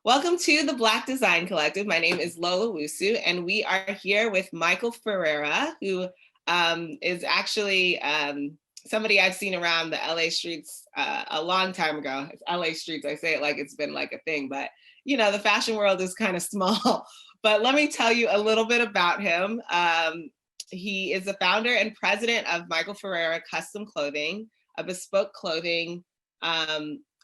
Welcome to the Black Design Collective. My name is Lola Wusu, and we are here with Michael Ferrera, who is actually somebody I've seen around the LA streets a long time ago. It's LA streets, I say it like it's been like a thing, but you know, the fashion world is kind of small. But let me tell you a little bit about him. He is the founder and president of Michael Ferrera Custom Clothing, a bespoke clothing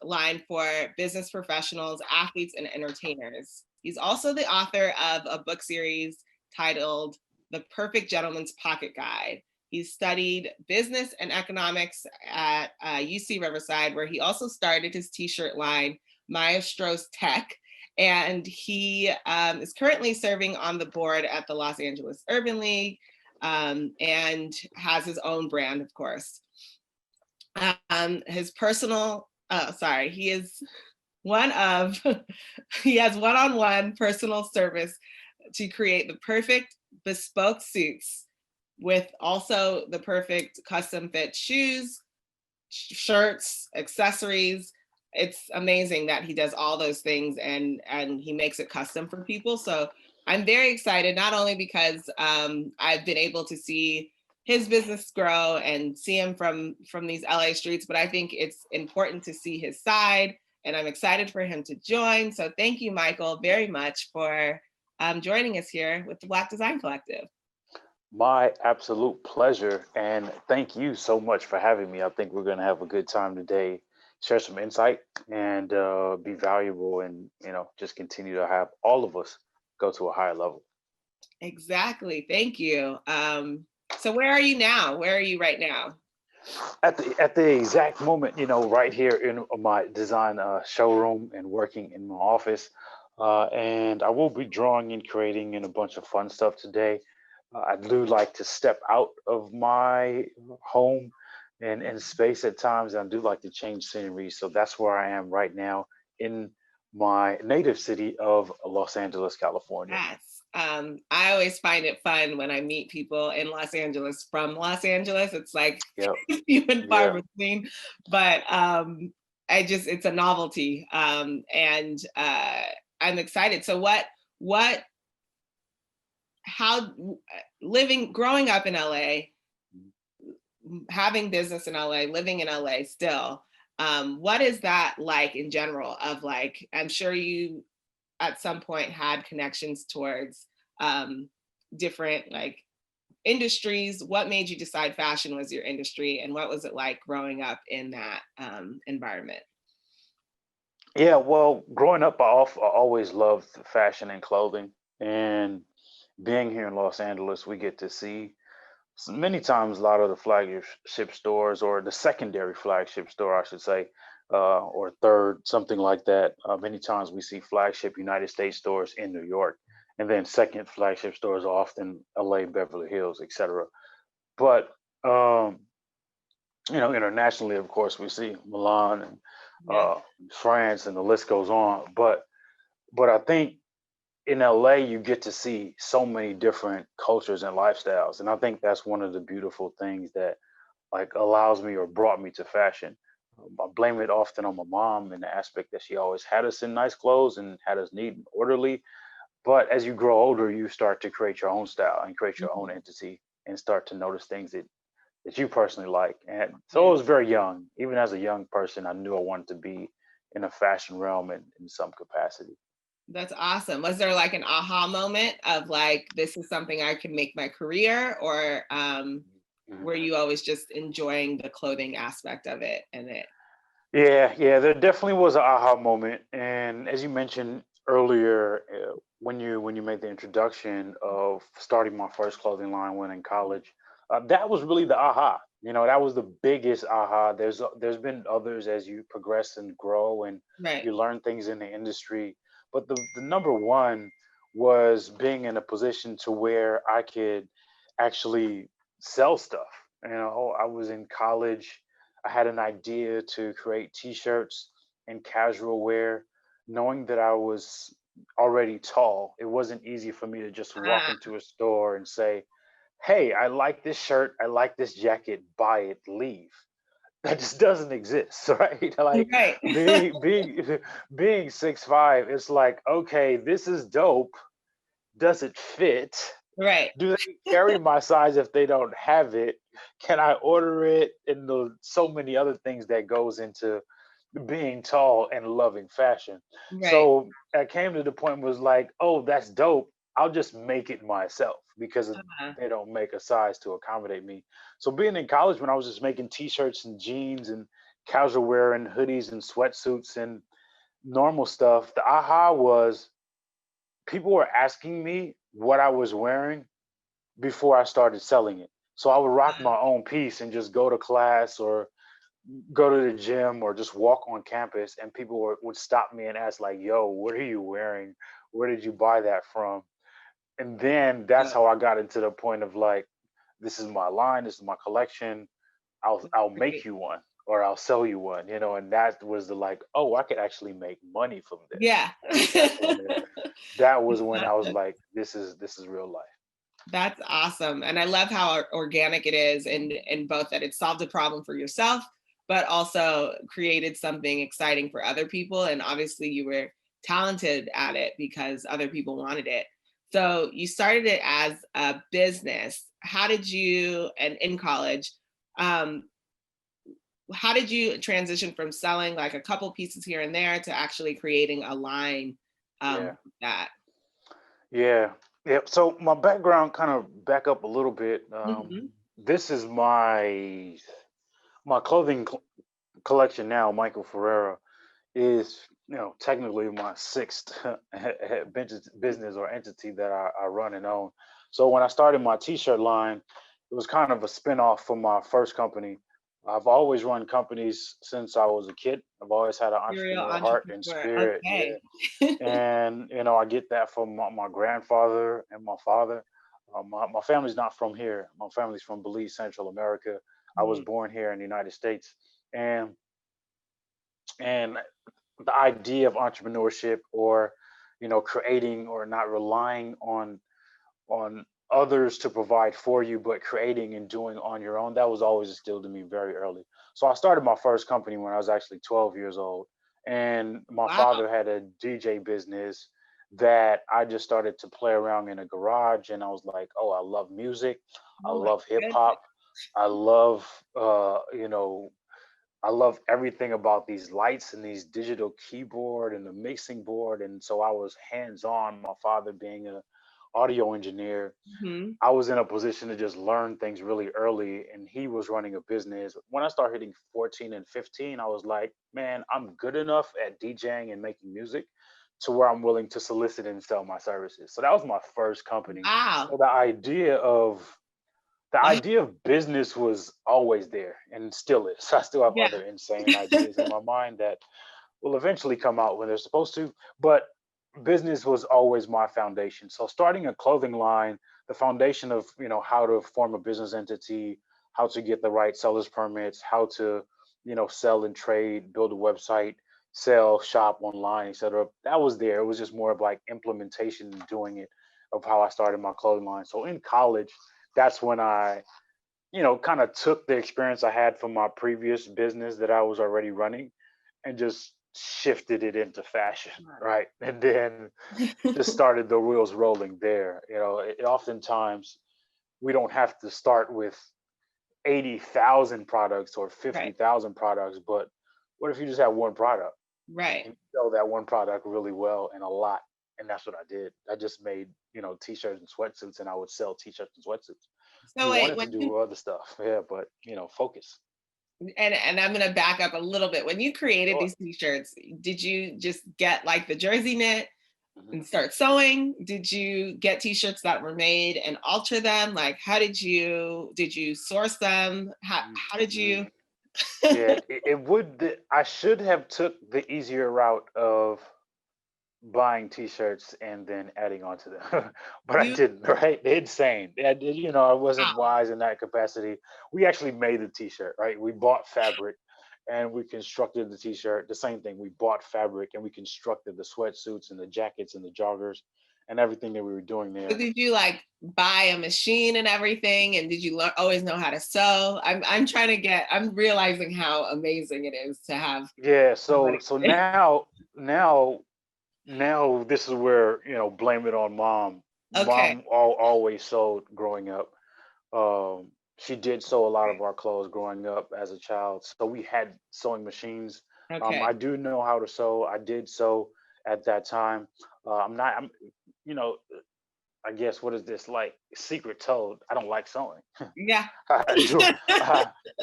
line for business professionals, athletes, and entertainers. He's also the author of a book series titled The Perfect Gentleman's Pocket Guide. He studied business and economics at UC Riverside, where he also started his t-shirt line, Maestro's Tech. And he is currently serving on the board at the Los Angeles Urban League and has his own brand, of course. His personal he is he has one-on-one personal service to create the perfect bespoke suits with also the perfect custom fit shoes, shirts, accessories. It's amazing that he does all those things and he makes it custom for people. So I'm very excited, not only because I've been able to see his business grow and see him from these LA streets, but I think it's important to see his side, and I'm excited for him to join. So thank you, Michael, very much for joining us here with the Black Design Collective. My absolute pleasure, and thank you so much for having me. I think we're going to have a good time today, share some insight, and be valuable, and just continue to have all of us go to a higher level. Exactly. Thank you. So where are you now? Where are you right now? At the exact moment, right here in my design showroom and working in my office, and I will be drawing and creating and a bunch of fun stuff today. I do like to step out of my home and space at times. I do like to change scenery, so that's where I am right now in my native city of Los Angeles, California. Yes. I always find it fun when I meet people in Los Angeles from Los Angeles. It's like few and far between, but it's a novelty, and I'm excited. So growing up in LA, having business in LA, living in LA still, what is that like in general? Of like, I'm sure you at some point had connections towards different like industries. What made you decide fashion was your industry, and what was it like growing up in that environment? Yeah, well, growing up, I always loved fashion and clothing, and being here in Los Angeles, we get to see many times a lot of the flagship stores, or the secondary flagship store, I should say, or third, something like that. Many times we see flagship United States stores in New York, and then second flagship stores are often LA, Beverly Hills, etc. But internationally, of course, we see Milan and France, and the list goes on. But I think in LA, you get to see so many different cultures and lifestyles, and I think that's one of the beautiful things that like allows me or brought me to fashion. I blame it often on my mom in the aspect that she always had us in nice clothes and had us neat and orderly. But as you grow older, you start to create your own style and create your own entity and start to notice things that you personally like. And so I was very young. Even as a young person, I knew I wanted to be in a fashion realm in some capacity. That's awesome. Was there like an aha moment of like, this is something I can make my career, or were you always just enjoying the clothing aspect of it Yeah, there definitely was an aha moment. And as you mentioned earlier, when you made the introduction of starting my first clothing line when in college, that was really the aha. That was the biggest aha. There's been others as you progress and grow and you learn things in the industry, but the number one was being in a position to where I could actually sell stuff. I was in college. I had an idea to create t-shirts and casual wear. Knowing that I was already tall, it wasn't easy for me to just walk into a store and say, hey, I like this shirt, I like this jacket, buy it, leave. that just doesn't exist, right? Like Right. being being 6'5", it's like, okay, this is dope. Does it fit? Right. Do they carry my size if they don't have it? Can I order it? And the so many other things that goes into being tall and loving fashion. Right. So I came to the point was like, oh, that's dope. I'll just make it myself because Uh-huh. they don't make a size to accommodate me. So being in college when I was just making t-shirts and jeans and casual wear and hoodies and sweatsuits and normal stuff, the aha was people were asking me what I was wearing before I started selling it. So I would rock my own piece and just go to class or go to the gym or just walk on campus, and people would stop me and ask like, "Yo, what are you wearing? Where did you buy that from?" And then that's Uh, how I got into the point of like, this is my line, this is my collection. I'll make Great. you one or I'll sell you one, you know. And that was the like, oh, I could actually make money from this. Yeah. And that was when I was That's like, this is real life. That's awesome. And I love how organic it is in both that it solved a problem for yourself, but also created something exciting for other people. And obviously you were talented at it because other people wanted it. So you started it as a business. How did you, and in college, um, how did you transition from selling like a couple pieces here and there to actually creating a line Yeah. with that? Yeah. Yeah. So my background kind of back up a little bit. Mhm. This is my clothing collection now, Michael Ferrera, is technically my sixth business or entity that I run and own. So when I started my t-shirt line, it was kind of a spin-off from my first company. I've always run companies since I was a kid. I've always had an Serial entrepreneur heart and entrepreneur. spirit. Yeah. Okay. And I get that from my grandfather and my father. My family's not from here. My family's from Belize, Central America. I was Mm, born here in the United States, and and the idea of entrepreneurship or creating or not relying on others to provide for you, but creating and doing on your own, that was always instilled in me very early. So I started my first company when I was actually 12 years old, and my wow. father had a DJ business that I just started to play around in a garage, and I was like, oh, I love music, I Oh my love hip goodness. hop, I love I love everything about these lights and these digital keyboard and the mixing board. And so I was hands on. My father being a audio engineer, Mhm. I was in a position to just learn things really early. And he was running a business. When I started hitting 14 and 15, I was like, man, I'm good enough at DJing and making music to where I'm willing to solicit and sell my services. So that was my first company. Wow. So Wow. the idea of business was always there and still is. I still have Yeah. other insane ideas in my mind that will eventually come out when they're supposed to. But business was always my foundation. So starting a clothing line, the foundation of how to form a business entity, how to get the right sellers permits, how to sell and trade, build a website, sell, shop online, etc. That was there. It was just more of like implementation and doing it of how I started my clothing line. So in college, that's when I kind of took the experience I had from my previous business that I was already running and just shifted it into fashion, right? And then just started the wheels rolling there. Oftentimes we don't have to start with 80,000 products or Right. 50,000 products, but what if you just have one product Right. and you sell that one product really well and a lot? And that's what I did. I just made, t-shirts and sweatsuits, and I would sell t-shirts and sweatsuits. So We wait, wanted to do other stuff, yeah, but focus. and I'm gonna back up a little bit. When you created Sure. these t-shirts, did you just get like the jersey knit Mhm. and start sewing? Did you get t-shirts that were made and alter them? Like how did you source them? How did Mhm. you Yeah, it would. I should have took the easier route of buying T-shirts and then adding on to them, but I you didn't. Right? Insane. I wasn't wow. wise in that capacity. We actually made the T-shirt. Right? We bought fabric and we constructed the T-shirt. The same thing. We bought fabric and we constructed the sweatsuits and the jackets and the joggers, and everything that we were doing So there. did you like buy a machine and everything? And did you always know how to sew? I'm trying to get. I'm realizing how amazing it is to have Yeah, so somebody. so now this is where, blame it on mom. Okay. Mom always sewed growing up. She did sew a lot of our clothes growing up as a child. So we had sewing machines. I Okay. do know how to sew. I did sew at that time. I'm, you know, I guess, what is this, like, secret toad? I don't like sewing. Yeah. I do,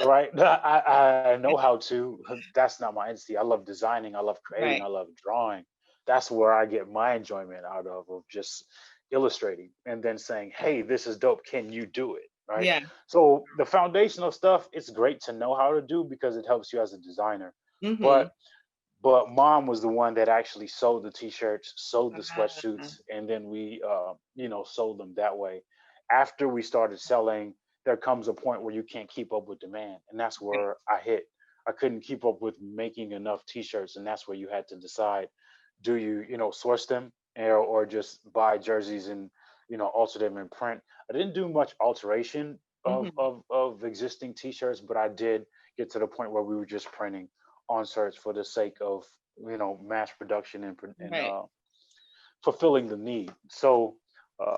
right? I know how to. That's not my entity. I love designing. I love creating. Right. I love drawing. That's where I get my enjoyment out of just illustrating and then saying, "Hey, this is dope. Can you do it?" Right. Yeah. So the foundational stuff, it's great to know how to do because it helps you as a designer. Mm-hmm. But mom was the one that actually sewed the t-shirts, sewed the Uh, sweatsuits, and then we sold them that way. After we started selling, there comes a point where you can't keep up with demand, and that's right. where I hit. I couldn't keep up with making enough t-shirts, and that's where you had to decide, do you, source them, or just buy jerseys and, alter them in print. I didn't do much alteration of Mm-hmm. of existing t-shirts, but I did get to the point where we were just printing on search for the sake of, mass production and Right. fulfilling the need. So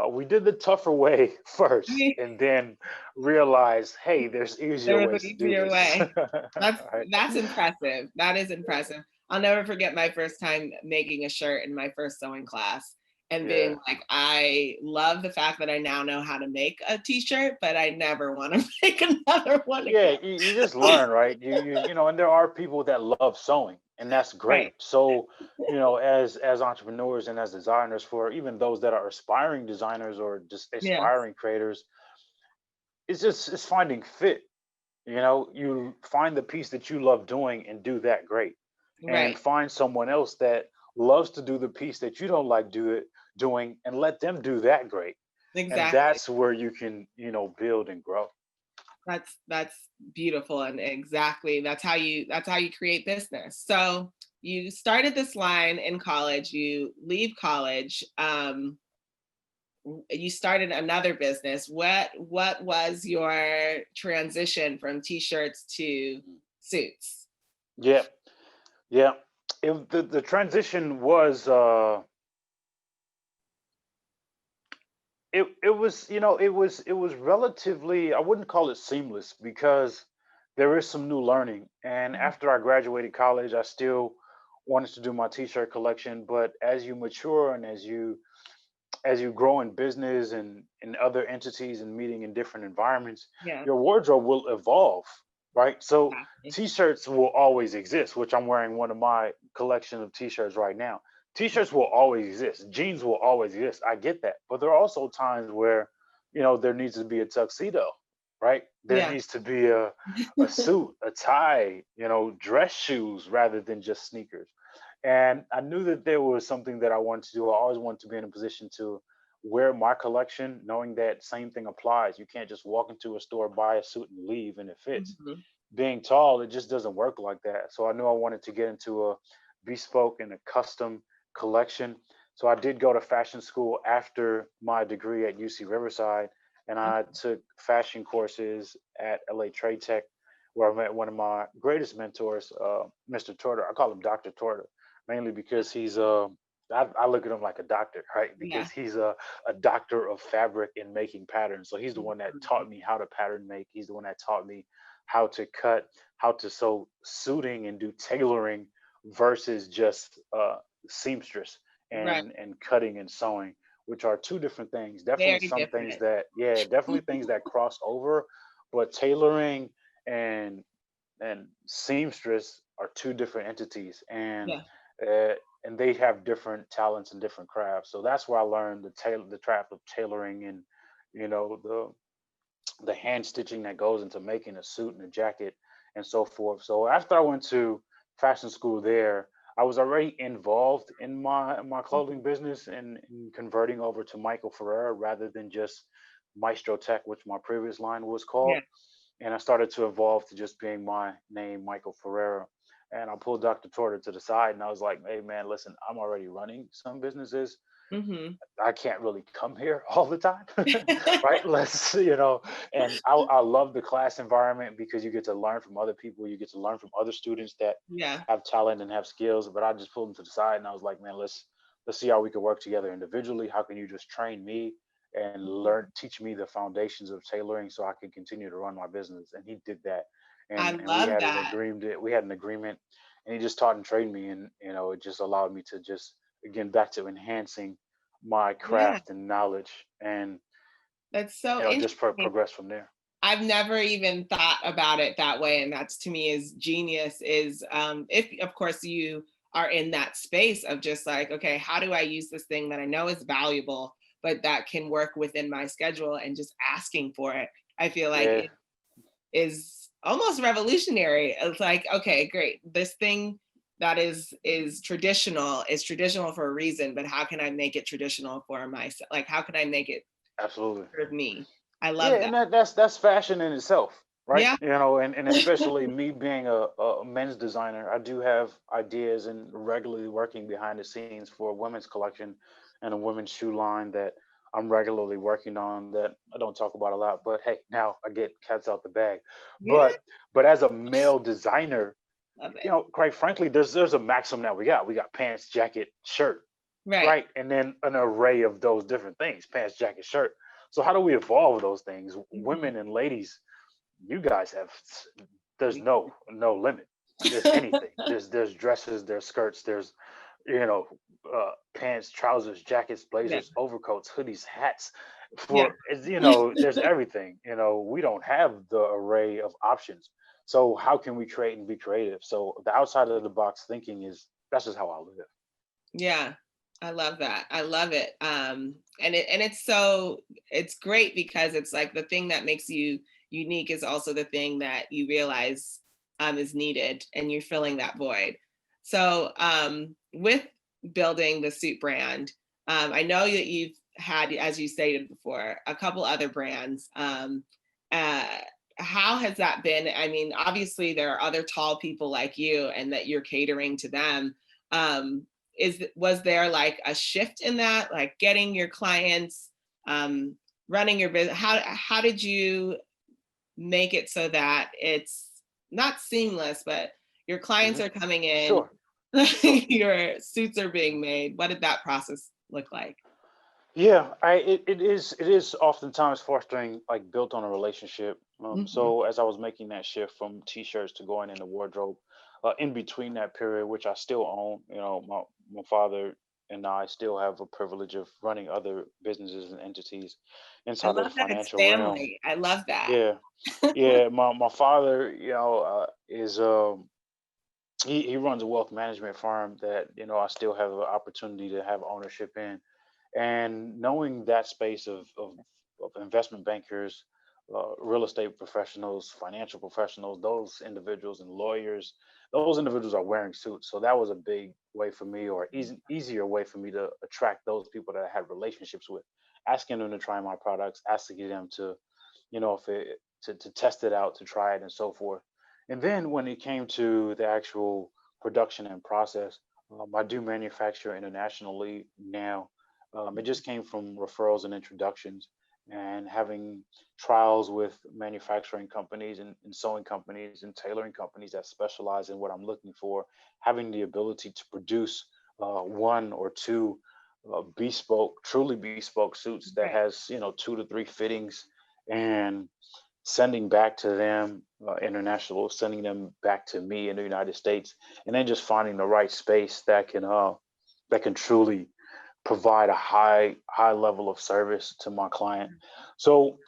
we did the tougher way first, and then realized, hey, there's easier There was an ways to do easier this. way. That's Right. that's impressive. That is impressive. I'll never forget my first time making a shirt in my first sewing class and Yeah. being like, I love the fact that I now know how to make a t-shirt, but I never want to make another one Yeah, again. you just learn, right? And there are people that love sewing, and that's great. Right. So, as entrepreneurs and as designers, for even those that are aspiring designers or just Yes. aspiring creators, it's finding fit. You find the piece that you love doing and do that great, and Right. find someone else that loves to do the piece that you don't like doing, and let them do that great. And Exactly. that's where you can, build and grow. That's beautiful, and exactly that's how you create business. So you started this line in college, you leave college, you started another business. What was your transition from t-shirts to suits? Yeah, yeah. The transition was it was relatively, I wouldn't call it seamless, because there is some new learning. And after I graduated college, I still wanted to do my t-shirt collection. But as you mature and as you grow in business and in other entities and meeting in different environments, Yeah, your wardrobe will evolve, right? So exactly. t-shirts will always exist, which I'm wearing one of my collection of t-shirts right now. T-shirts will always exist. Jeans will always exist. I get that. But there are also times where, there needs to be a tuxedo, right? There Yeah. needs to be a suit, a tie, dress shoes rather than just sneakers. And I knew that there was something that I wanted to do. I always wanted to be in a position to wear my collection, knowing that same thing applies. You can't just walk into a store, buy a suit, and leave, and it fits. Mhm. Being tall, it just doesn't work like that. So I knew I wanted to get into a bespoke and a custom collection. So I did go to fashion school after my degree at UC Riverside, and I took fashion courses at LA Trade Tech, where I met one of my greatest mentors, Mr. Torter. I call him Dr. Torter, mainly because I look at him like a doctor, right? Yeah. Because he's a doctor of fabric and making patterns. So he's the one that Mhm. taught me how to pattern make. He's the one that taught me how to cut, how to sew suiting and do tailoring versus just seamstress Right. and cutting and sewing, which are two different things. Definitely Very some things different. that, yeah, definitely things that cross over, but tailoring and seamstress are two different entities, Yeah. uh, and they have different talents and different crafts. So that's where I learned the craft of tailoring, and the hand stitching that goes into making a suit and a jacket and so forth. So after I went to fashion school there, I was already involved in my clothing business, and converting over to Michael Ferrera rather than just Maestro Tech, which my previous line was called. Yeah. And I started to evolve to just being my name, Michael Ferrera. And I pulled Dr. Torter to the side, and I was like, "Hey, man, listen, I'm already running some businesses. Mm-hmm. I can't really come here all the time, right? Let's, and I love the class environment because you get to learn from other people. You get to learn from other students that Yeah. have talent and have skills. But I just pulled them to the side and I was like, man, let's see how we can work together individually. How can you just train me and teach me the foundations of tailoring so I can continue to run my business? And he did that. I And we love had an that. agreement. We had an agreement, and he just taught and trained me, and it just allowed me to just again back to enhancing my Yeah. craft and knowledge, and That's so just interesting. progress from there. I've never even thought about it that way. And that's to me is genius is if of course you are in that space of just like, okay, how do I use this thing that I know is valuable, but that can work within my schedule and just asking for it. I feel like Yeah, it is almost revolutionary. It's like, okay, great. This thing that is traditional for a reason, but how can I make it traditional for myself? Like how can I make it absolutely. serve me? I love Yeah, that. and that's fashion in itself, right? Yeah. And especially me being a men's designer, I do have ideas and regularly working behind the scenes for a women's collection and a women's shoe line that I'm regularly working on that I don't talk about a lot. But hey, now I get cats out the bag. Yeah. But as a male designer, Love it. quite frankly, there's a maximum that we got pants, jacket, shirt, Right. right? And then an array of those different things: pants, jacket, shirt. So how do we evolve those things? Mhm. Women and ladies, you guys have, there's We- no limit. There's anything. There's dresses, there's skirts, there's you know pants, trousers, jackets, Yeah. blazers, overcoats, hoodies, hats. Yeah. There's everything. We don't have the array of options. So how can we create and be creative? So the outside of the box thinking is that's just how I live. Yeah. I love that. I love it. And it's so it's great because it's like the thing that makes you unique is also the thing that you realize is needed and you're filling that void. So with building the suit brand, I know that you've had, as you stated before, a couple other brands. Uh, how has that been? I mean, obviously there are other tall people like you and that you're catering to them. Was there like a shift in that, like getting your clients, um, running your business? How did you make it so that it's not seamless, but your clients Hmm. are coming in, Sure, sure. your suits are being made? What did that process look like? Yeah, it is oftentimes fostering like built on a relationship. Mhm. So as I was making that shift from t-shirts to going into wardrobe, in between that period, which I still own, my father and I still have a privilege of running other businesses and entities I inside of the love that it's financial realm. family. I love that. Yeah, yeah. My father, is he runs a wealth management firm that I still have an opportunity to have ownership in, and knowing that space of investment bankers, real estate professionals, financial professionals, those individuals and lawyers, those individuals are wearing suits. So that was a big way for me, or easier way for me to attract those people that I had relationships with, asking them to try my products, asking them to, if it, to test it out, to try it, and so forth. And then when it came to the actual production and process, I do manufacture internationally now. It just came from referrals and introductions, and having trials with manufacturing companies and sewing companies and tailoring companies that specialize in what I'm looking for, having the ability to produce one or two truly bespoke suits that Right. has 2 to 3 fittings, and sending back to them international, sending them back to me in the United States, and then just finding the right space that can truly provide a high level of service to my client. So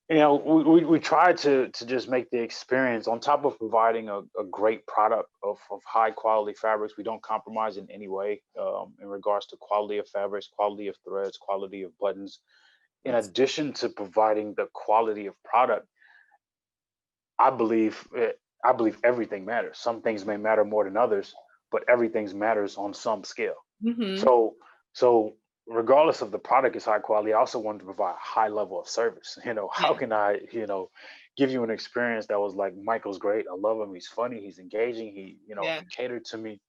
we try to just make the experience, on top of providing a great product of high quality fabrics. We don't compromise in any way in regards to quality of fabrics, quality of threads, quality of buttons. In That's addition to providing the quality of product, I believe I believe everything matters. Some things may matter more than others, but everything matters on some scale. hmm So so regardless of the product is high quality, I also wanted to provide a high level of service. How yeah. can I, give you an experience that was like, Michael's great. I love him. He's funny. He's engaging. He Yeah. catered to me.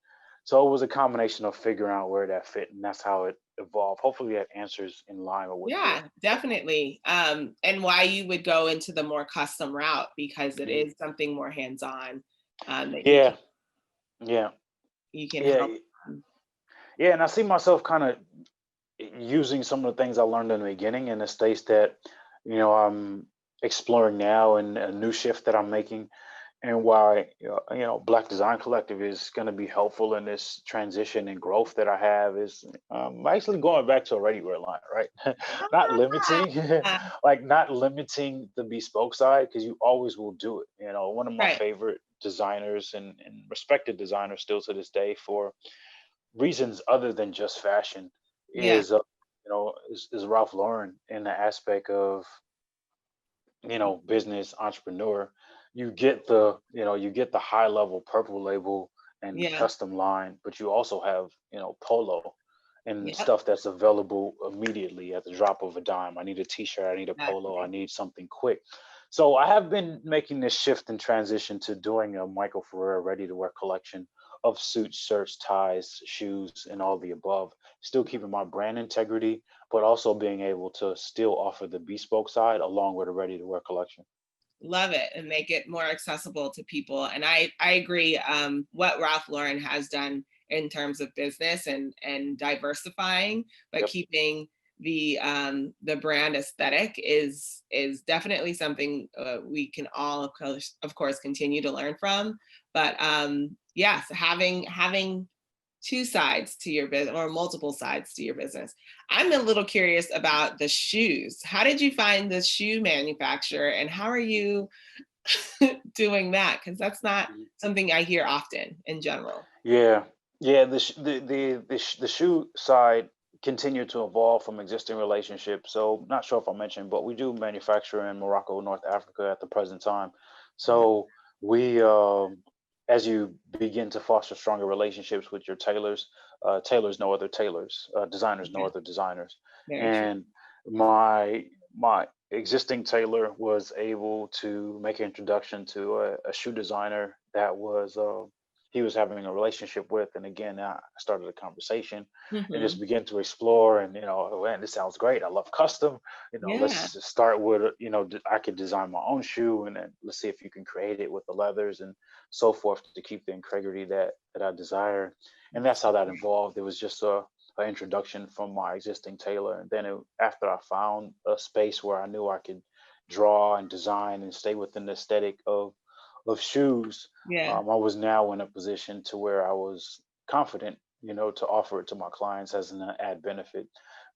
So it was a combination of figuring out where that fit, and that's how it evolve. Hopefully that answers in line with what you're. Yeah, definitely. And why you would go into the more custom route, because it Mhm. is something more hands-on, that Yeah, yeah, you can yeah, help. um, yeah. And I see myself kind of using some of the things I learned in the beginning in the states that, I'm exploring now, and a new shift that I'm making, and why, Black Design Collective is going to be helpful in this transition and growth that I have is, actually going back to a ready-wear line, right? Not limiting, Ah, like not limiting the bespoke side, because you always will do it. One of my right. favorite designers and respected designers still to this day for reasons other than just fashion Yeah. is Ralph Lauren, in the aspect of, business entrepreneur. You get the high level purple label and Yeah. custom line, but you also have, polo and Yep. stuff that's available immediately at the drop of a dime. I need a t-shirt, I need a polo, I Exactly. need something quick. So I have been making this shift and transition to doing a Michael Ferrera ready to wear collection of suits, shirts, ties, shoes, and all the above, still keeping my brand integrity, but also being able to still offer the bespoke side along with a ready to wear collection. Love it, and make it more accessible to people. And I agree. What Ralph Lauren has done in terms of business and diversifying, but Yep. keeping the brand aesthetic is definitely something we can all of course continue to learn from. But yes, having two sides to your business or multiple sides to your business. I'm a little curious about the shoes. How did you find the shoe manufacturer, and how are you doing that? Because that's not Mhm. something I hear often in general. Yeah, yeah. The shoe side continued to evolve from existing relationships. So not sure if I mentioned, but we do manufacture in Morocco, North Africa at the present time. Yeah, So we, as you begin to foster stronger relationships with your tailors, tailors know other tailors, designers know yeah, other designers, very true. and my existing tailor was able to make an introduction to a shoe designer that he was having a relationship with. And again, I started a conversation and just Hmm. began to explore. And, oh, man, this sounds great. I love custom. Yeah, Let's just start with, I could design my own shoe, and then let's see if you can create it with the leathers and so forth to keep the integrity that I desire. And that's how that evolved. It was just an introduction from my existing tailor. And then after I found a space where I knew I could draw and design and stay within the aesthetic of shoes, yeah, I was now in a position to where I was confident, to offer it to my clients as an add benefit.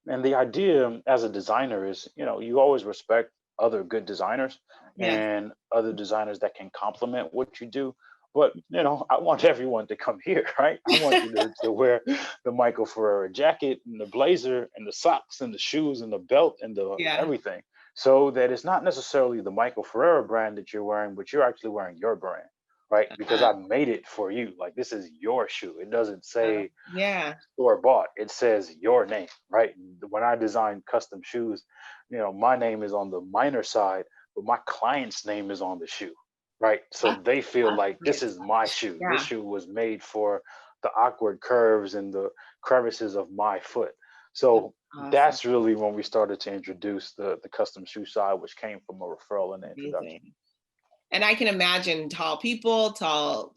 And the idea as a designer is, you always respect other good designers yes, and other designers that can complement what you do. But, I want everyone to come here, right? I want you to wear the Michael Ferrera jacket and the blazer and the socks and the shoes and the belt and the yeah. everything. So that it's not necessarily the Michael Ferrera brand that you're wearing, but you're actually wearing your brand, right? Because Uh, I made it for you. Like, this is your shoe. It doesn't say yeah. store bought. It says your name, right? When I design custom shoes, my name is on the minor side, but my client's name is on the shoe, right? So That's, they feel that's like a this great is my touch. shoe. This Yeah. shoe was made for the awkward curves and the crevices of my foot. So Awesome. that's really when we started to introduce the custom shoe side, which came from a referral and the introduction. Amazing. And I can imagine tall people, tall,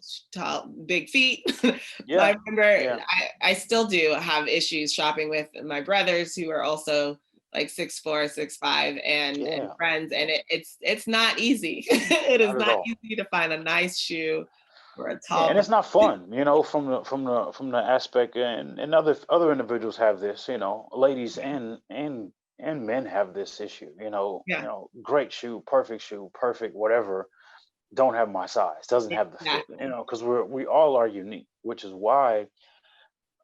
big feet. But I Yeah, remember yeah, I still do have issues shopping with my brothers who are also like 6'4", 6'5", and yeah. friends, and it's not easy. It is Not at not all. easy to find a nice shoe for a Yeah, tall and person. it's not fun, from the aspect, and other individuals have this, ladies and men have this issue, Yeah, great shoe, perfect whatever, don't have my size, doesn't have the fit, exactly. because we all are unique, which is why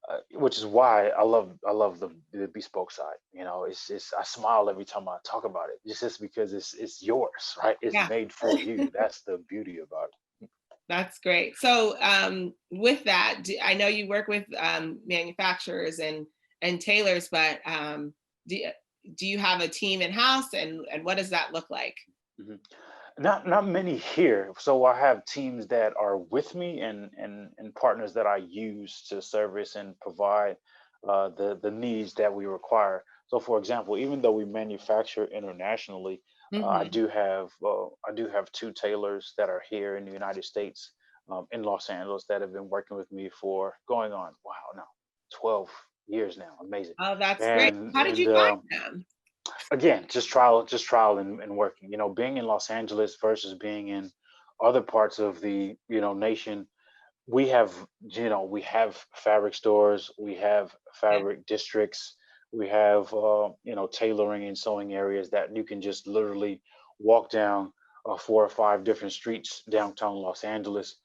I love the bespoke side. It's I smile every time I talk about it, just because it's yours, right? It's Yeah. made for you. That's the beauty about it. That's great. So, with that, I know you work with manufacturers and tailors, but do do you have a team in house, and what does that look like? Mhm. Not many here. So I have teams that are with me and partners that I use to service and provide the needs that we require. So, for example, even though we manufacture internationally, Hmm. I do have two tailors that are here in the United States, in Los Angeles, that have been working with me for going on, wow, now 12 years now. Amazing. Oh, that's great. And How did and you find them? again, just trial and working. You know, being in Los Angeles versus being in other parts of the nation, we have we have fabric stores, we have Yeah, fabric districts, we have tailoring and sewing areas that you can just literally walk down 4 or 5 different streets downtown Los Angeles,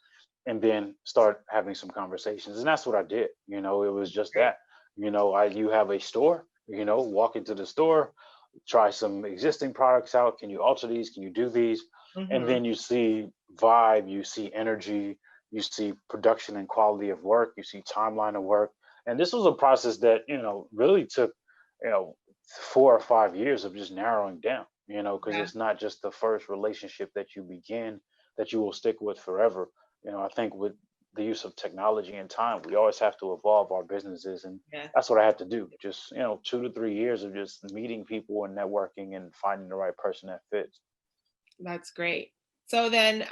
and then start having some conversations. And that's what I did. It was just great. that. You have a store. Walk into the store, try some existing products out. Can you alter these? Can you do these? And Hmm. then you see vibe, you see energy, you see production and quality of work, you see timeline of work. And this was a process that really took you know 4 or 5 years of just narrowing down, because Yeah, it's not just the first relationship that you begin that you will stick with forever. I think with the use of technology and time, we always have to evolve our businesses, and yeah, that's what I had to do. Just 2 to 3 years of just meeting people and networking and finding the right person that fits. that's great. So then,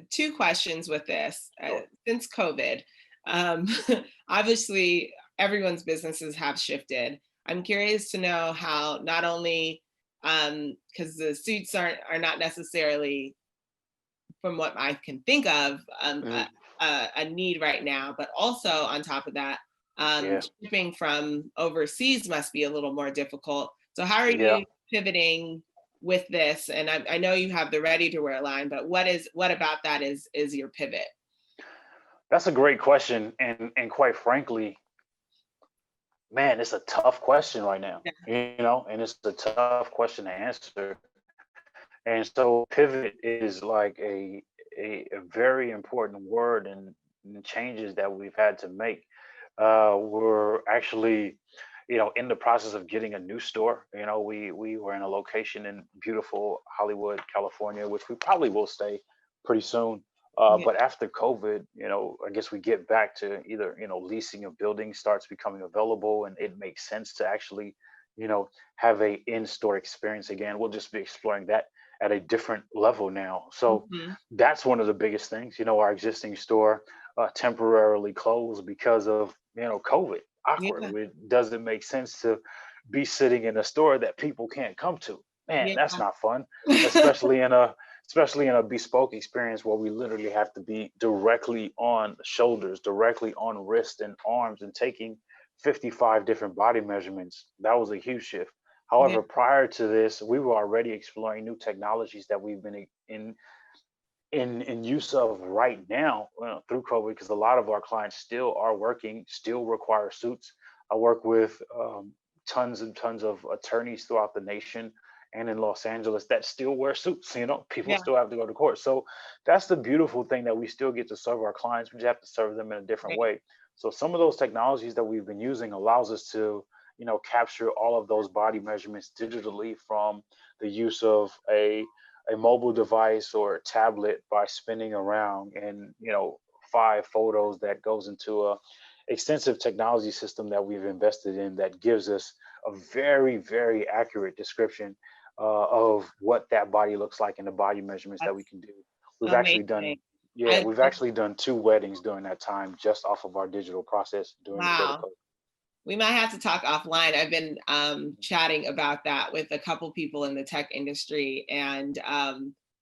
two questions with this. Sure. Since COVID, um, obviously everyone's businesses have shifted. I'm curious to know how not only because the suits are not necessarily, from what I can think of, Mhm. a need right now. But also on top of that, Yeah. shipping from overseas must be a little more difficult. So how are Yeah. you pivoting with this? And I know you have the ready to wear line, but what about that is your pivot? That's a great question, and quite frankly, man, it's a tough question right now. Yeah, And it's a tough question to answer. And so pivot is like a very important word, and changes that we've had to make. We're actually, in the process of getting a new store. We were in a location in beautiful Hollywood, California, which we probably will stay pretty soon. yeah, But after COVID, I guess we get back to either, leasing a building starts becoming available, and it makes sense to actually, you know, have a in-store experience again. We'll just be exploring that at a different level now. So hmm, that's one of the biggest things. Our existing store temporarily closed because of COVID. Awkward. yeah, It doesn't make sense to be sitting in a store that people can't come to. Man, that's yeah, not fun, especially in a especially in a bespoke experience where we literally have to be directly on shoulders, directly on wrist and arms, and taking 55 different body measurements. That was a huge shift. yeah, However, prior to this, we were already exploring new technologies that we've been in use of right now, through COVID, because a lot of our clients still are working, still require suits. I work with tons and tons of attorneys throughout the nation and in Los Angeles that still wear suits. People yeah, still have to go to court. So that's the beautiful thing, that we still get to serve our clients. We just have to serve them in a different right, way. So some of those technologies that we've been using allows us to, capture all of those body measurements digitally from the use of a mobile device or a tablet by spinning around, and 5 photos that goes into a extensive technology system that we've invested in, that gives us a very, very accurate description of what that body looks like and the body measurements that we that's can do. We've actually amazing. done Yeah, I we've love, actually done 2 weddings during that time, just off of our digital process during the state of wow. COVID. We might have to talk offline. I've been chatting about that with a couple people in the tech industry, and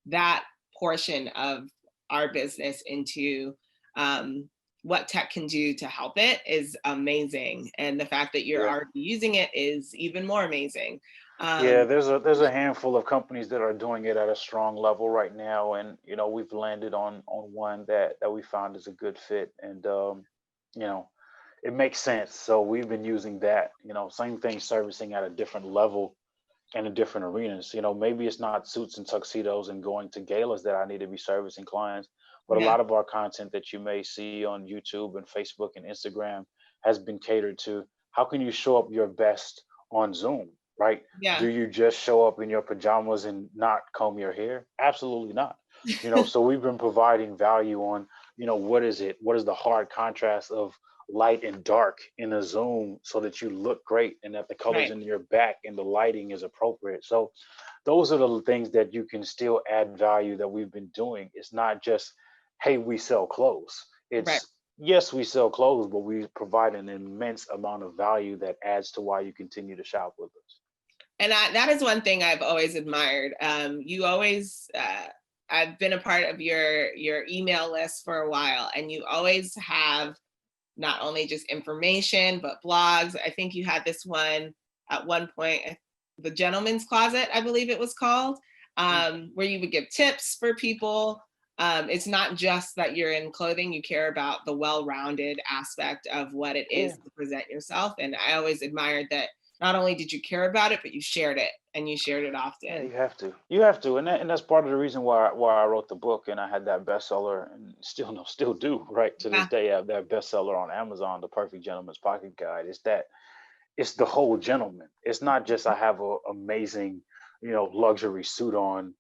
that portion of our business into um, what tech can do to help it is amazing. And the fact that you're Yeah. already using it is even more amazing. Yeah, Um, there's a handful of companies that are doing it at a strong level right now, and we've landed on one that we found is a good fit, and you know it makes sense. So we've been using that. Same thing, servicing at a different level and in different arenas. Maybe it's not suits and tuxedos and going to galas that I need to be servicing clients, but a yeah, lot of our content that you may see on YouTube and Facebook and Instagram has been catered to how can you show up your best on Zoom, right? yeah, Do you just show up in your pajamas and not comb your hair? Absolutely not. So we've been providing value on, what is it? What is the hard contrast of light and dark in a Zoom so that you look great and that the colors Right. in your back and the lighting is appropriate. So those are the things that you can still add value that we've been doing. It's not just, hey, we sell clothes. Right. It's, yes, we sell clothes, but we provide an immense amount of value that adds to why you continue to shop with us. And that is one thing I've always admired. You always, I've been a part of your email list for a while, and you always have not only just information but blogs. I think you had this one at one point, the Gentleman's Closet, I believe it was called, where you would give tips for people. It's not just that you're in clothing; you care about the well-rounded aspect of what it is Yeah. to present yourself. And I always admired that not only did you care about it, but you shared it, and you shared it Yeah, often. you have to. You have to, and that's part of the reason why I wrote the book and I had that bestseller and still no still do right to this Yeah, day. I have that bestseller on Amazon, The Perfect Gentleman's Pocket Guide. It's that it's the whole gentleman. It's not just I have a amazing, luxury suit on.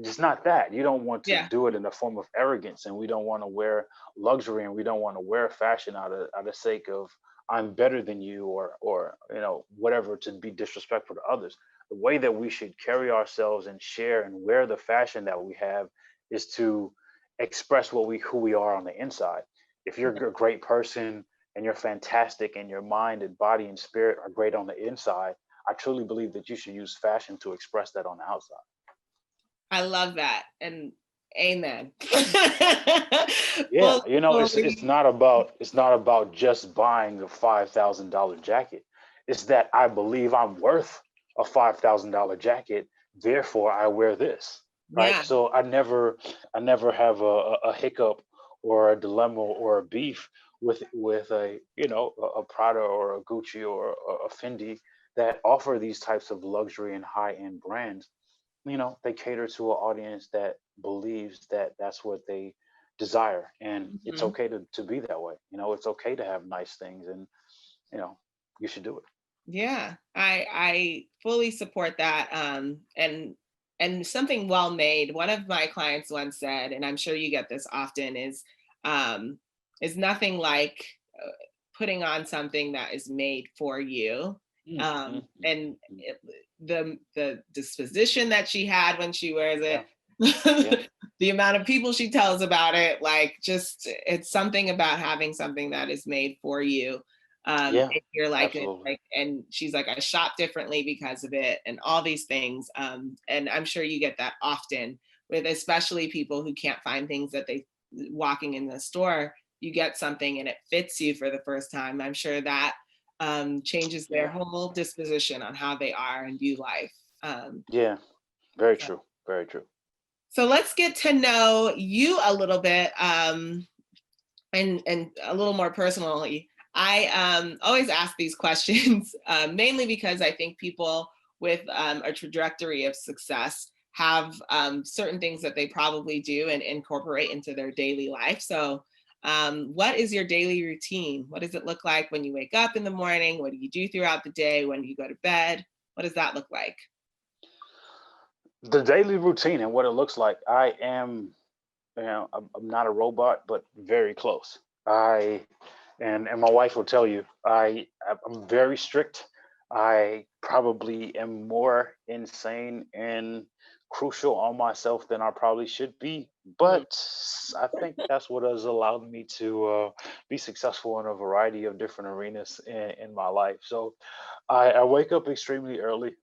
It's not that. You don't want to yeah, do it in a form of arrogance, and we don't want to wear luxury, and we don't want to wear fashion out of sake of I'm better than you, or whatever, to be disrespectful to others. The way that we should carry ourselves and share and wear the fashion that we have is to express who we are on the inside. If you're a great person and you're fantastic and your mind and body and spirit are great on the inside, I truly believe that you should use fashion to express that on the outside. I love that, and amen. Yeah, it's Fully, not about just buying a $5,000 jacket. It's that I believe I'm worth a $5,000 jacket, therefore I wear this, right? yeah. So I never have a hiccup or a dilemma or a beef with a Prada or a Gucci or a Fendi that offer these types of luxury and high end brands. They cater to an audience that believes that that's what they desire, and it's Mhm. okay to be that way. It's okay to have nice things, and you know you should do it. Yeah, I fully support that. And something well made. One of my clients once said, and I'm sure you get this often, um, is nothing like putting on something that is made for you. Mm, mm, mm, And mm. the disposition that she had when she wears Yeah, it, yeah, the amount of people she tells about it, like, just it's something about having something that is made for you. yeah, If you're like it, absolutely. like, and she's like, I shop differently because of it, and all these things. And I'm sure you get that often with especially people who can't find things that they walking in the store. You get something and it fits you for the first time. I'm sure that changes their Yeah, whole disposition on how they are and view life. yeah, very So, true, very true. so let's get to know you a little bit, and a little more personally. I always ask these questions mainly because I think people with a trajectory of success have certain things that they probably do and incorporate into their daily life. So, what is your daily routine? What does it look like when you wake up in the morning? What do you do throughout the day? When do you go to bed? What does that look like? The daily routine and what it looks like. I'm not a robot, but very close. I and my wife will tell you, I'm very strict. I probably am more insane and crucial on myself than I probably should be, Mhm. but I think that's what has allowed me to be successful in a variety of different arenas in my life. So I wake up extremely early,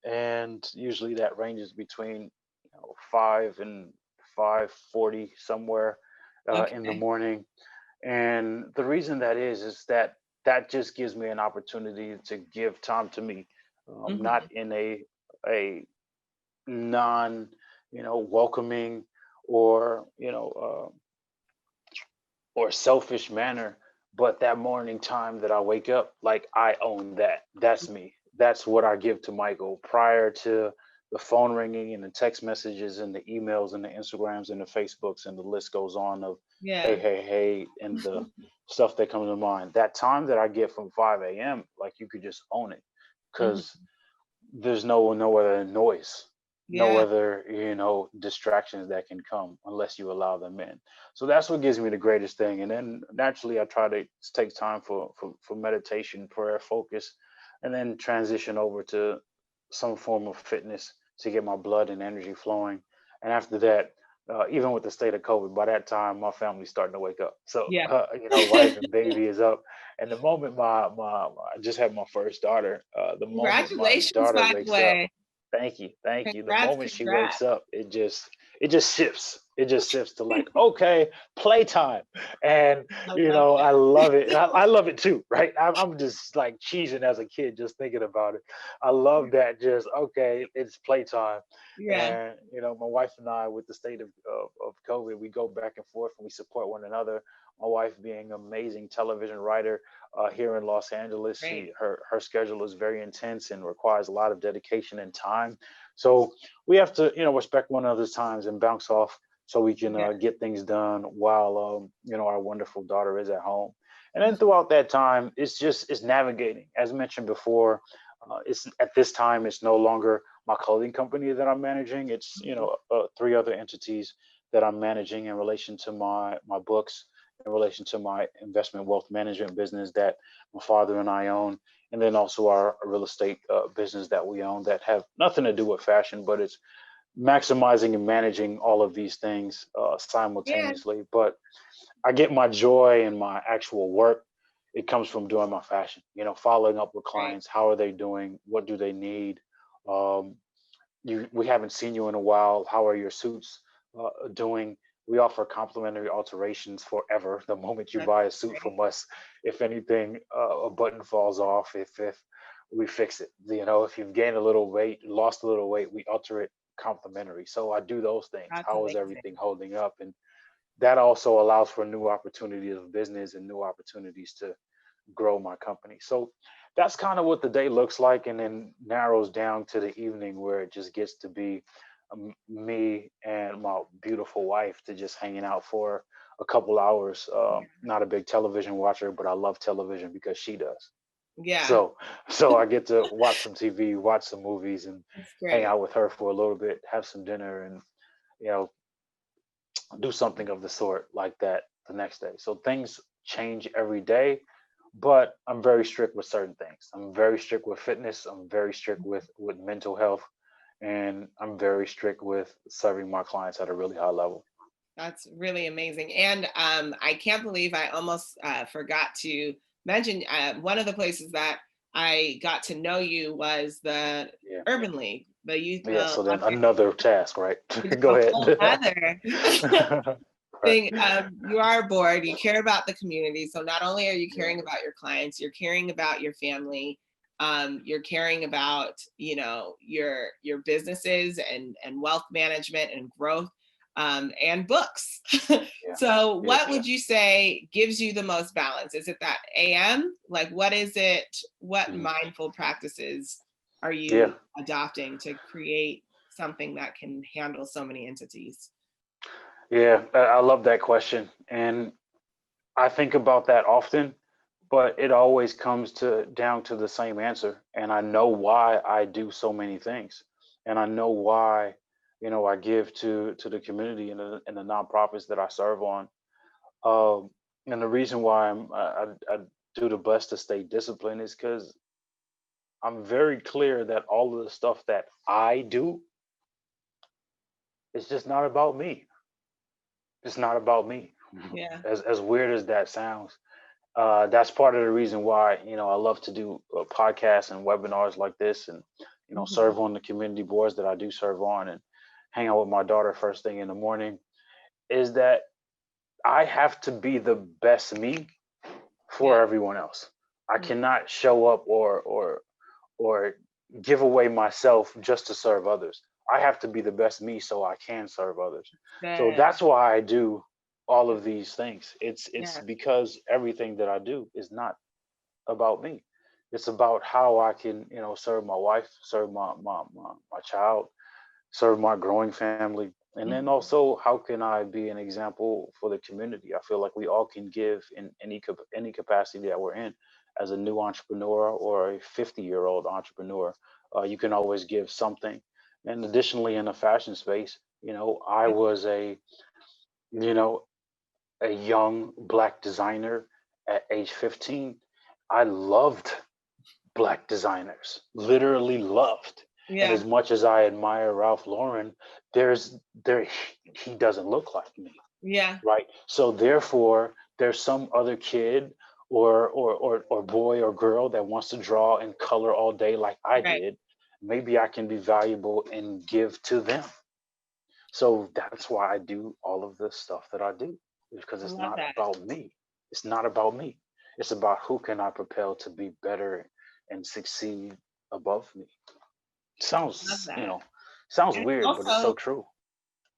and usually that ranges between 5 and 5:40 somewhere in the Okay. morning. And the reason that is that that just gives me an opportunity to give time to me, not Hmm. in a non welcoming or or selfish manner, but that morning time that I wake up, like I own that. That's me. That's what I give to Michael prior to the phone ringing and the text messages and the emails and the Instagrams and the Facebooks, and the list goes on of hey, Yeah. hey, hey, and the stuff that comes to mind. That time that I get from 5 a.m., like you could just own it, Hmm. because there's no other noise. no Yeah. other, distractions that can come unless you allow them in. So that's what gives me the greatest thing. And then naturally, I try to take time for meditation, prayer, focus, and then transition over to some form of fitness to get my blood and energy flowing. And after that, even with the state of COVID, by that time, my family's starting to wake up. So, Yeah. wife and baby is up. And the moment I just had my first daughter, the moment my Congratulations, daughter by the wakes up, way. thank you, thank you. The Congrats, moment she congrats. wakes up, it just shifts. It just shifts to like, okay, playtime, and I love I love it. I love it too, right? I'm just like cheesing as a kid just thinking about it. I love it. that. Just okay, it's playtime, Yeah, and my wife and I, with the state of COVID, we go back and forth and we support one another. My wife being an amazing television writer here in Los Angeles. great. Her schedule is very intense and requires a lot of dedication and time. So we have to respect one another's times and bounce off so we can Yeah, get things done while our wonderful daughter is at home. And then throughout that time, it's navigating. As mentioned before, it's at this time it's no longer my clothing company that I'm managing. It's three other entities that I'm managing in relation to my books, in relation to my investment wealth management business that my father and I own, and then also our real estate business that we own that have nothing to do with fashion, but it's maximizing and managing all of these things yeah, simultaneously. But I get my joy in my actual work. It comes from doing my fashion, following up with great. clients. How are they doing? What do they need? Um, we haven't seen you in a while. How are your suits doing? We offer complimentary alterations forever. The moment you That's buy a suit great. from us, if anything, a button falls off, if we fix it. If you've gained a little weight, lost a little weight, we alter it complimentary. So I do those things. That's How is amazing. everything holding up? And that also allows for new opportunities of business and new opportunities to grow my company. So that's kind of what the day looks like, and then narrows down to the evening where it just gets to be me and my beautiful wife to just hanging out for a couple hours. Not a big television watcher, but I love television because she does. Yeah, So I get to watch some TV, watch some movies, and that's hang great. out with her for a little bit, have some dinner, and you know do something of the sort like that the next day. So things change every day, but I'm very strict with certain things. I'm very strict with fitness. I'm very strict with mental health, and I'm very strict with serving my clients at a really high level. That's really amazing. And I can't believe I almost forgot to mention one of the places that I got to know you was the Yeah. Urban League, the Yeah. So then Los another task, right? It's Go a whole ahead. other Right. thing. You are a board, you care about the community. So not only are you Yeah. caring about your clients, you're caring about your family, you're caring about, your businesses and wealth management and growth, and books. Yeah. So Yeah. what would you say gives you the most balance? Is it that AM? Like what is it? What Mhm. mindful practices are Yeah. you adopting to create something that can handle so many entities? Yeah. I love that question, and I think about that often, but it always comes to down to the same answer. And I know why I do so many things, and I know why I give to the community and the nonprofits that I serve on. And the reason why I do the best to stay disciplined is because I'm very clear that all of the stuff that I do is just not about me. It's not about me. Yeah. As weird as that sounds, that's part of the reason why I love to do podcasts and webinars like this, and Mhm. serve on the community boards that I do serve on, and hang out with my daughter first thing in the morning. Is that I have to be the best me for Yeah. everyone else. I Mm. cannot show up or give away myself just to serve others. I have to be the best me so I can serve others. So Good. that's why I do all of these things. It's Yeah. because everything that I do is not about me. It's about how I can, serve my wife, serve my child, serve my growing family. And then Mhm. also, how can I be an example for the community? I feel like we all can give in any capacity that we're in. As a new entrepreneur or a 50-year-old entrepreneur, you can always give something. And additionally, in the fashion space, I was you know, a young Black designer at age 15. I loved Black designers, literally loved. And Yeah. as much as I admire Ralph Lauren, there's there he doesn't look like me, Yeah. right? So therefore, there's some other kid or boy or girl that wants to draw and color all day like I Right. did. Maybe I can be valuable and give to them. So that's why I do all of the stuff that I do, because I it's love not that. about me. It's not about me. It's about who can I propel to be better and succeed above me. Love Sounds, that. sounds And weird, but it's also, so true.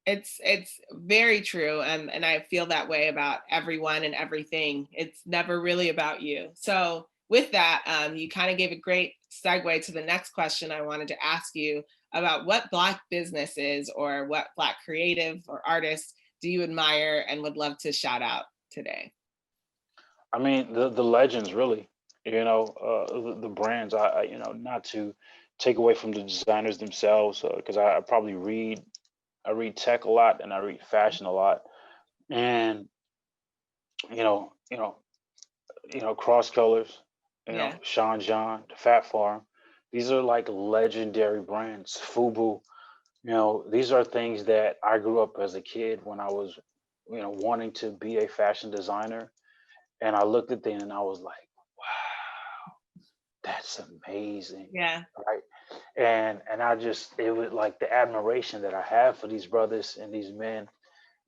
it's very true, and I feel that way about everyone and everything. It's never really about you. So with that, you kind of gave a great segue to the next question I wanted to ask you about what Black businesses or what Black creative or artists do you admire and would love to shout out today? I mean, the legends really, the brands. Not to take away from the designers themselves, because I probably I read tech a lot and I read fashion a lot, and you know, you know, Cross Colors, Yeah. Sean John, the Fat Farm. These are like legendary brands. Fubu, these are things that I grew up as a kid when I was, wanting to be a fashion designer. And I looked at them and I was like, wow, that's amazing. Yeah. Right. And I just, it was like the admiration that I have for these brothers and these men,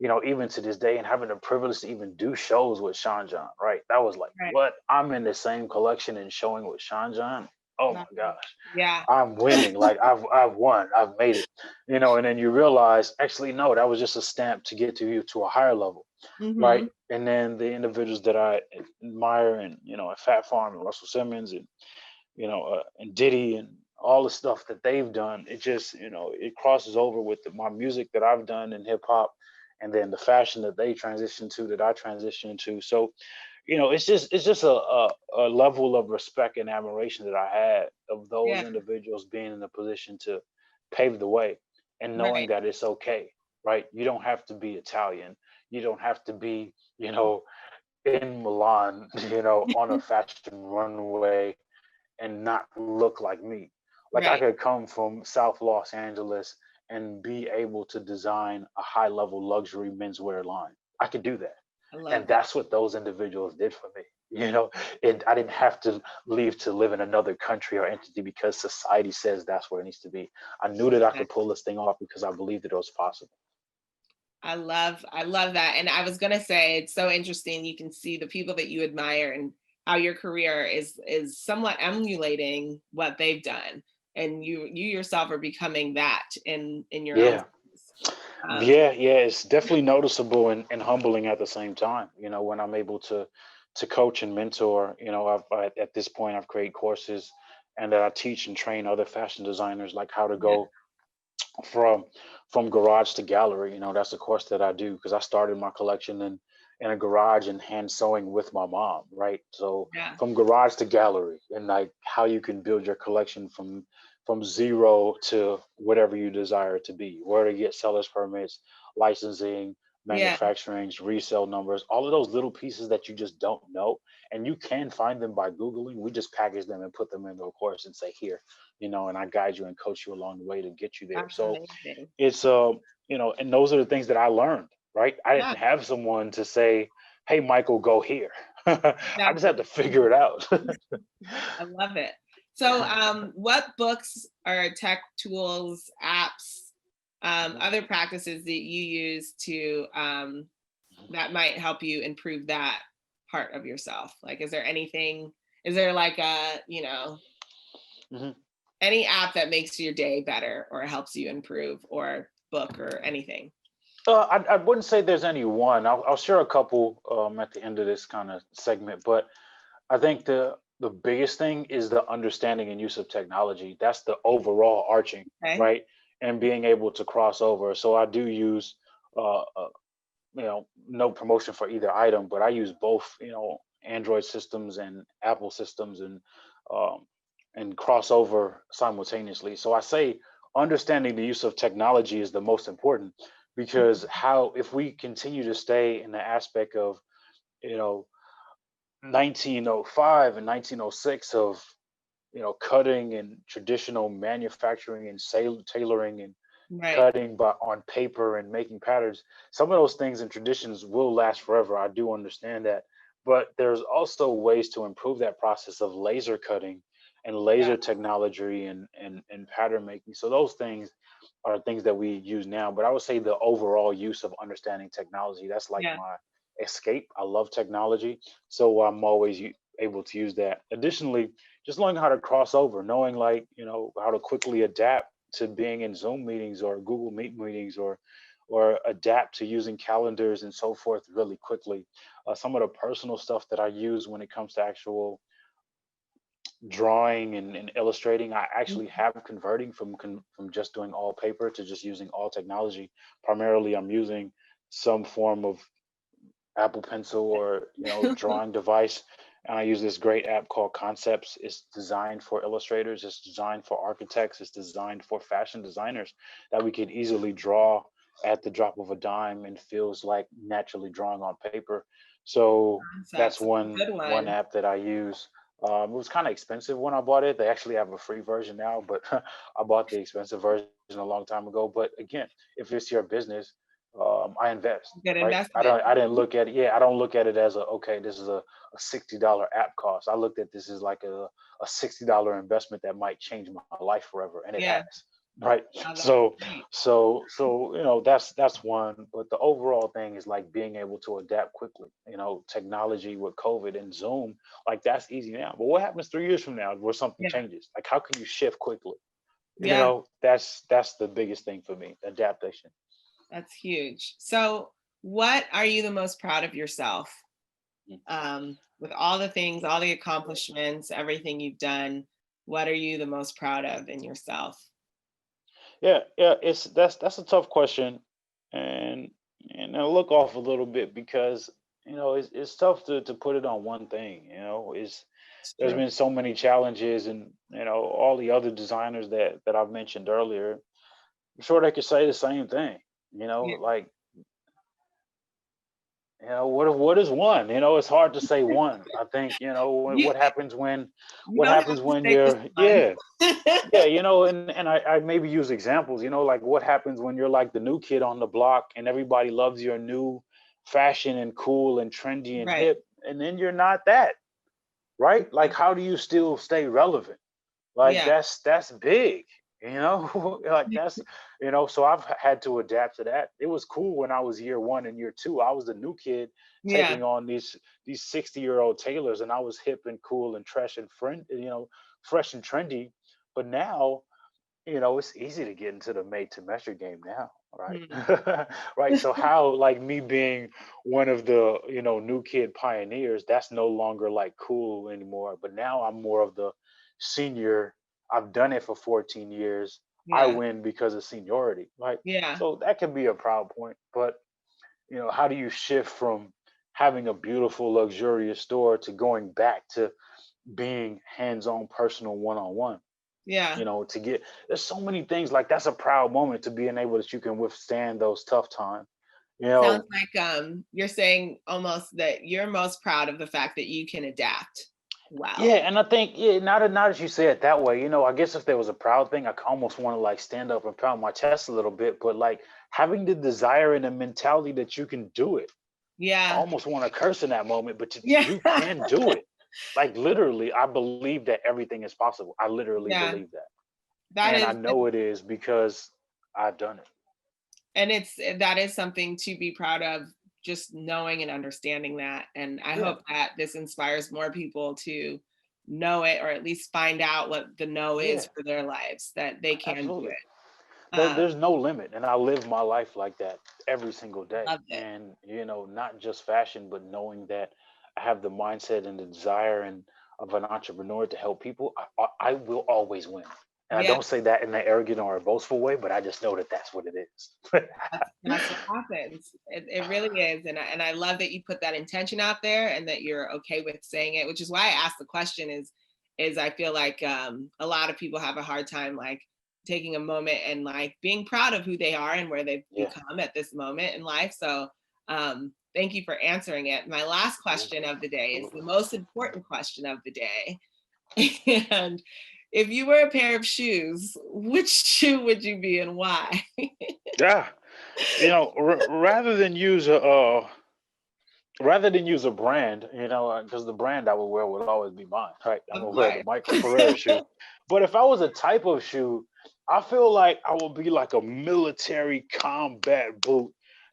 even to this day, and having the privilege to even do shows with Sean John, right? That was like, Right. what? I'm in the same collection and showing with Sean John. Oh my Nice. gosh, Yeah. I'm winning. Like I've won. I've made it. And then you realize, actually, no, that was just a stamp to get to you to a higher level, right? Hmm. And then the individuals that I admire, and at Fat Farm and Russell Simmons, and and Diddy, and all the stuff that they've done, it just, it crosses over with my music that I've done in hip hop, and then the fashion that they transitioned to, that I transitioned to. So, it's just a level of respect and admiration that I had of those Yeah. individuals being in a position to pave the way, and knowing Right. that it's okay, right? You don't have to be Italian. You don't have to be, in Milan, on a fashion runway and not look like me. Like I Right. could come from South Los Angeles and be able to design a high level luxury menswear line. I could do that. I love And that. that's what those individuals did for me. And I didn't have to leave to live in another country or entity because society says that's where it needs to be. I knew that I could pull this thing off because I believed that it was possible. I love that. And I was gonna say it's so interesting. You can see the people that you admire and how your career is somewhat emulating what they've done. And you yourself are becoming that in your own Yeah. space. Um, Yeah, it's definitely noticeable and humbling at the same time. When I'm able to coach and mentor. At this point I've created courses, and that I teach and train other fashion designers, like how to yeah, go from garage to gallery. That's a course that I do, because I started my collection in a garage and hand sewing with my mom, right? So yeah, from garage to gallery, and like how you can build your collection from zero to whatever you desire it to be, where to get sellers permits, licensing, yeah, manufacturing, resale numbers, all of those little pieces that you just don't know. And you can find them by Googling. We just package them and put them into a course and say, here, and I guide you and coach you along the way to get you there. that's So amazing. it's and those are the things that I learned, right? I Yeah, didn't have someone to say, hey Michael, go here. I just had exactly. to figure it out. I love it. So, what books or tech tools, apps, other practices that you use to that might help you improve that part of yourself? Like, is there anything? Is there like a Mhm. any app that makes your day better or helps you improve, or book or anything? I wouldn't say there's any one. I'll share a couple at the end of this kind of segment, but I think the biggest thing is the understanding and use of technology. That's the overall arching, Okay. right? And being able to cross over. So I do use, no promotion for either item, but I use both, Android systems and Apple systems, um, and cross over simultaneously. So I say understanding the use of technology is the most important, because how if we continue to stay in the aspect of, you know 1905 and 1906 of, cutting and traditional manufacturing and tailoring and Right. cutting but on paper and making patterns, some of those things and traditions will last forever. I do understand that. But there's also ways to improve that process of laser cutting and Yeah. laser technology and pattern making. So those things are things that we use now. But I would say the overall use of understanding technology, that's like Yeah. my escape. I love technology. So I'm always able to use that. Additionally, just learning how to cross over, knowing, like, how to quickly adapt to being in Zoom meetings or Google Meet meetings, or adapt to using calendars and so forth really quickly. Some of the personal stuff that I use when it comes to actual drawing and illustrating, I actually Mhm. have converting from just doing all paper to just using all technology. Primarily, I'm using some form of Apple Pencil or, drawing device. And I use this great app called Concepts. It's designed for illustrators. It's designed for architects. It's designed for fashion designers, that we could easily draw at the drop of a dime and feels like naturally drawing on paper. So that's Concepts. one Good one one. app that I use. It was kind of expensive when I bought it. They actually have a free version now, but I bought the expensive version a long time ago. But again, if it's your business, I invest, Good right? I investment. don't. I didn't look at it. Yeah, I don't look at it as okay, this is a $60 app cost. I looked at this as like a $60 investment that might change my life forever, and it Yeah. has. Right. That's So great. that's one. But the overall thing is like being able to adapt quickly. Technology with COVID and Zoom, like that's easy now. But what happens 3 years from now where something Yeah. changes? Like how can you shift quickly? Yeah. That's the biggest thing for me, adaptation. That's huge. So, what are you the most proud of yourself? With all the things, all the accomplishments, everything you've done, what are you the most proud of in yourself? Yeah, yeah, that's a tough question, and I look off a little bit because it's tough to put it on one thing. Is It's there's true. been so many challenges, and all the other designers that I've mentioned earlier. I'm sure they could say the same thing. Yeah. Like, what is one? It's hard to say one. I think You, you what don't have happens to when say just you're, one. yeah. Yeah, and I maybe use examples, like what happens when you're like the new kid on the block and everybody loves your new fashion and cool and trendy and Right. hip, and then you're not that, right? Like how do you still stay relevant? Like Yeah. that's big, like that's, so I've had to adapt to that. It was cool when I was year one and year two. I was the new kid Yeah. taking on these 60-year-old tailors, and I was hip and cool and fresh and fresh and trendy. But now, it's easy to get into the made to measure game now, right? Mm. Right. So how, like, me being one of the, new kid pioneers, that's no longer like cool anymore. But now I'm more of the senior. I've done it for 14 years. I Yeah. win because of seniority, right? Yeah. So that can be a proud point. But, how do you shift from having a beautiful, luxurious store to going back to being hands-on, personal, one-on-one? Yeah. To get, there's so many things, like that's a proud moment to being able that you can withstand those tough times. you Sounds know like you're saying almost that you're most proud of the fact that you can adapt yeah, well. and I think, yeah, now that you say it that way, I guess if there was a proud thing, almost want to like stand up and pound my chest a little bit. But like having the desire and the mentality that you can do it, I Yeah. almost want to curse in that moment, but Yeah. you can do it. Like literally, I believe that everything is possible. I literally Yeah. believe that, That and I is, know it is because I've done it. and that is something to be proud of, just knowing and understanding that. And I Yeah, hope that this inspires more people to know it, or at least find out what the no is yeah, for their lives, that they can do absolutely. it. um, There's no limit, and I live my life like that every single day. love it. And not just fashion, but knowing that I have the mindset and the desire and of an entrepreneur to help people, I will always win. And I Yeah. don't say that in an arrogant or a boastful way, but I just know that that's what it is. That's what happens. It really is. And I love that you put that intention out there and that you're okay with saying it, which is why I asked the question. Is I feel like a lot of people have a hard time like taking a moment and like being proud of who they are and where they've Yeah. become at this moment in life. So thank you for answering it. My last question of the day is the most important question of the day. And if you were a pair of shoes, which shoe would you be and why? Yeah. Rather than use a brand, because the brand I would wear would always be mine, right? I'm Of gonna wear the course. Michael Ferrera shoe. But if I was a type of shoe, I feel like I would be like a military combat boot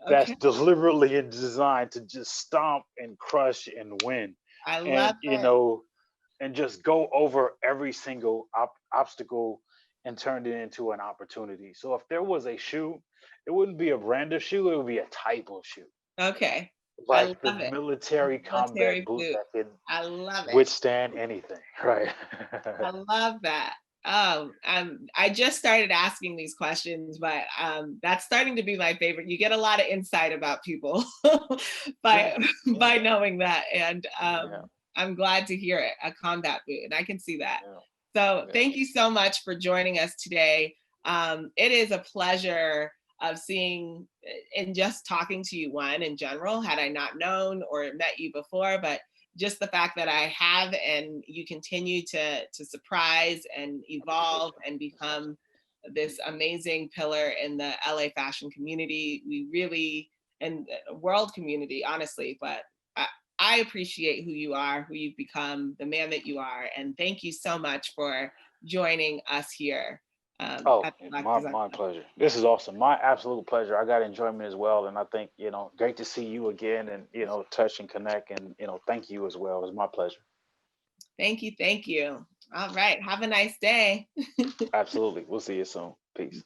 that's Okay. deliberately designed to just stomp and crush and win, I and love it. and just go over every single obstacle and turn it into an opportunity. So if there was a shoe, it wouldn't be a brand of shoe; it would be a type of shoe, Okay. I like the love it. military combat Military boot boot. that can I love it. withstand anything, right? I love that. I just started asking these questions, but that's starting to be my favorite. You get a lot of insight about people by Yeah, yeah, by knowing that, and yeah, I'm glad to hear it. A combat boot, and I can see that. yeah, So yeah. thank you so much for joining us today. It is a pleasure of seeing and just talking to you, one in general, had I not known or met you before, but just the fact that I have and you continue to surprise and Appreciate evolve you. and That's awesome. become this amazing pillar in the LA fashion community. We really, and world community, honestly, but I, I appreciate who you are, who you've become, the man that you are. And thank you so much for joining us here Oh, at the Black Design. my pleasure. This is awesome. My absolute pleasure. I got enjoyment as well, and I think great to see you again, and touch and connect, and thank you as well. It was my pleasure. Thank you. Thank you. All right. Have a nice day. Absolutely. We'll see you soon. Peace.